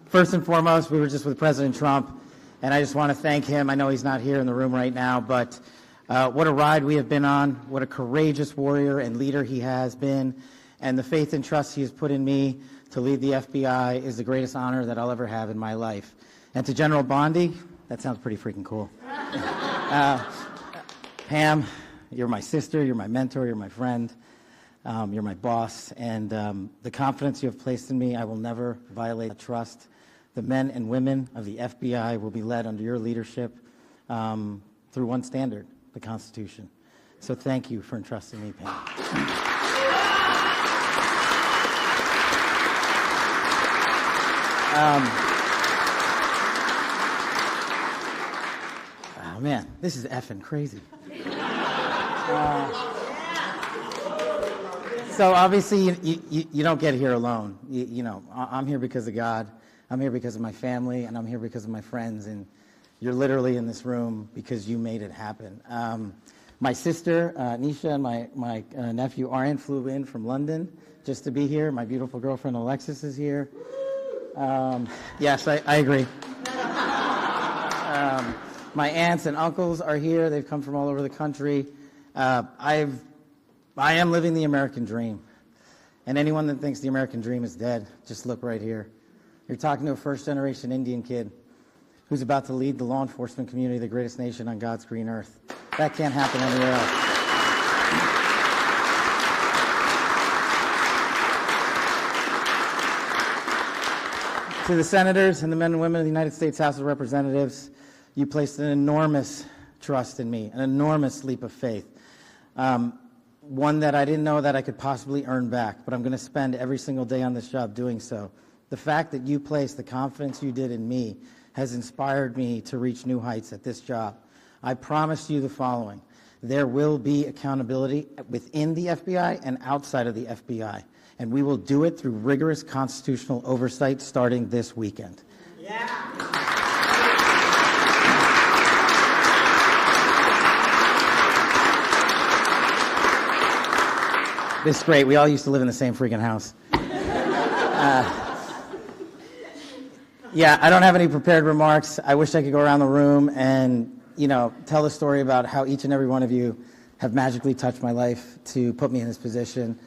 First and foremost, we were just with President Trump, and I just want to thank him. I know he's not here in the room right now, but what a ride we have been on, what a courageous warrior and leader he has been, and the faith and trust he has put in me to lead the FBI is the greatest honor that I'll ever have in my life. And to General Bondi, that sounds pretty freaking cool. Pam, you're my sister, you're my mentor, you're my friend, you're my boss, and the confidence you have placed in me, I will never violate that trust. The men and women of the FBI will be led under your leadership through one standard, the Constitution. So thank you for entrusting me, Pam. Oh man, this is effing crazy. So obviously you don't get here alone. You know, I'm here because of God. I'm here because of my family, and I'm here because of my friends, and you're literally in this room because you made it happen. My sister, Nisha, and my nephew, Aryan, flew in from London just to be here. My beautiful girlfriend, Alexis, is here. Yes, I agree. My aunts and uncles are here. They've come from all over the country. I am living the American dream. And anyone that thinks the American dream is dead, just look right here. You're talking to a first-generation Indian kid who's about to lead the law enforcement community, the greatest nation on God's green earth. That can't happen anywhere else. To the senators and the men and women of the United States House of Representatives, you placed an enormous trust in me, an enormous leap of faith, one that I didn't know that I could possibly earn back, but I'm going to spend every single day on this job doing so. The fact that you placed the confidence you did in me has inspired me to reach new heights at this job. I promise you the following. There will be accountability within the FBI and outside of the FBI, and we will do it through rigorous constitutional oversight starting this weekend. Yeah. This is great. We all used to live in the same freaking house. Yeah, I don't have any prepared remarks. I wish I could go around the room and, tell the story about how each and every one of you have magically touched my life to put me in this position.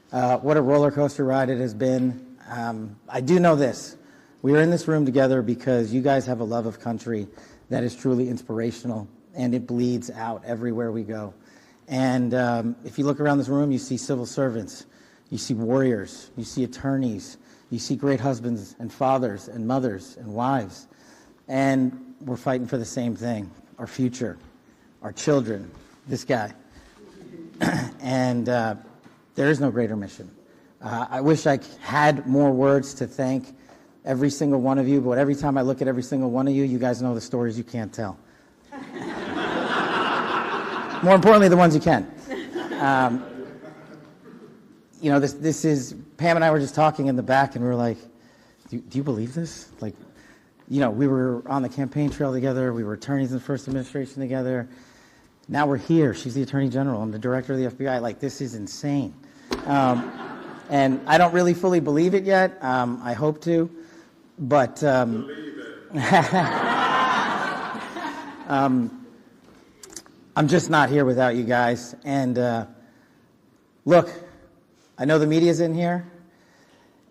What a roller coaster ride it has been. I do know this. We are in this room together because you guys have a love of country that is truly inspirational, and it bleeds out everywhere we go. And if you look around this room, you see civil servants, you see warriors, you see attorneys, you see great husbands and fathers and mothers and wives. And we're fighting for the same thing, our future, our children, this guy. And there is no greater mission. I wish I had more words to thank every single one of you, but every time I look at every single one of you, you guys know the stories you can't tell. More importantly, the ones you can. This is, Pam and I were just talking in the back, and we were like, do you believe this? Like, we were on the campaign trail together. We were attorneys in the first administration together. Now we're here. She's the Attorney General. I'm the Director of the FBI. Like, this is insane. And I don't really fully believe it yet. I hope to. But believe it. I'm just not here without you guys. And look, I know the media's in here,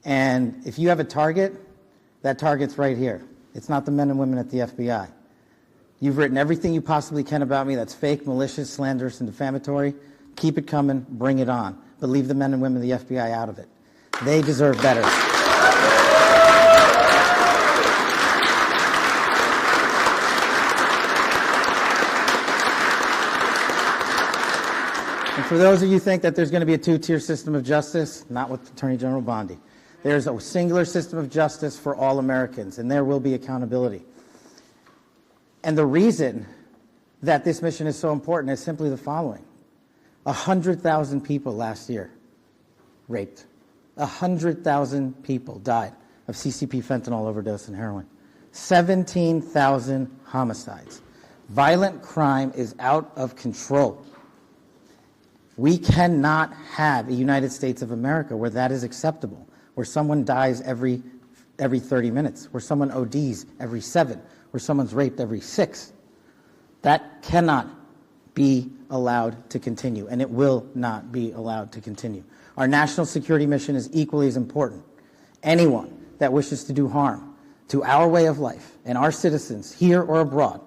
and if you have a target, that target's right here. It's not the men and women at the FBI. You've written everything you possibly can about me that's fake, malicious, slanderous, and defamatory. Keep it coming, bring it on. But leave the men and women of the FBI out of it. They deserve better. And for those of you who think that there's going to be a two-tier system of justice, not with Attorney General Bondi. There's a singular system of justice for all Americans, and there will be accountability. And the reason that this mission is so important is simply the following. 100,000 people last year raped. 100,000 people died of CCP fentanyl overdose and heroin. 17,000 homicides. Violent crime is out of control. We cannot have a United States of America where that is acceptable, where someone dies every every 30 minutes, where someone ODs every 7, where someone's raped every 6. That cannot be allowed to continue, and it will not be allowed to continue. Our national security mission is equally as important. Anyone that wishes to do harm to our way of life and our citizens here or abroad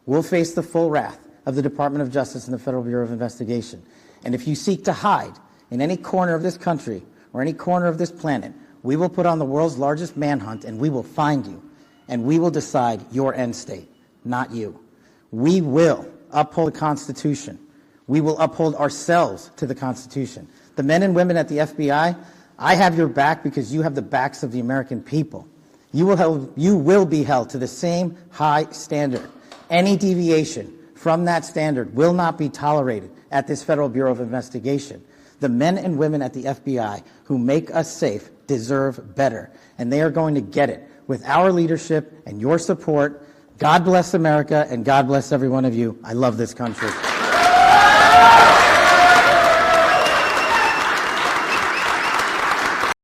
will face the full wrath of the Department of Justice and the Federal Bureau of Investigation. And if you seek to hide in any corner of this country or any corner of this planet, we will put on the world's largest manhunt, and we will find you, and we will decide your end state, not you. We will uphold the Constitution. We will uphold ourselves to the Constitution. The men and women at the FBI, I have your back because you have the backs of the American people. You will be held to the same high standard. Any deviation from that standard will not be tolerated at this Federal Bureau of Investigation. The men and women at the FBI who make us safe deserve better, and they are going to get it with our leadership and your support. God bless America, and God bless every one of you. I love this country.